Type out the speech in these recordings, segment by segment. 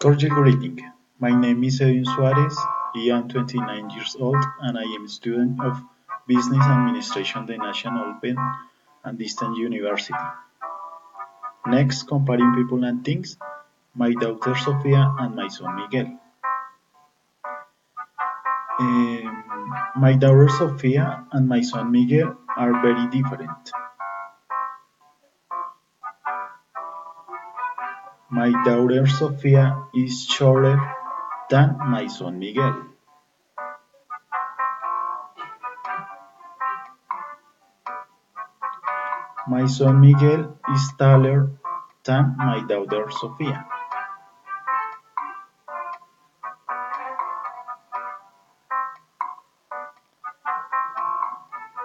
Cordial greeting. My name is Edwin Suarez. I am 29 years old and I am a student of Business Administration at the National Open and Distance University. Next, comparing people and things, my daughter Sofia and my son Miguel. My daughter Sofia and my son Miguel are very different. My daughter Sofia is shorter than my son Miguel. My son Miguel is taller than my daughter Sofia.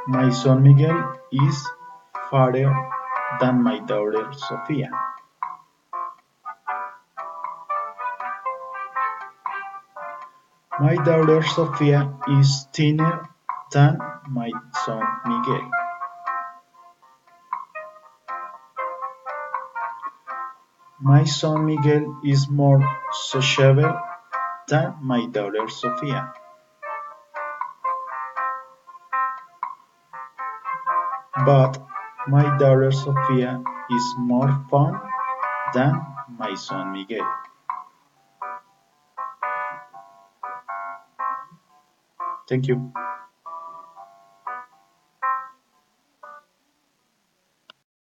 My son Miguel is fatter than my daughter Sofia. My daughter Sofia is thinner than my son Miguel. My son Miguel is more sociable than my daughter Sofia. But my daughter Sofia is more fun than my son Miguel. Thank you.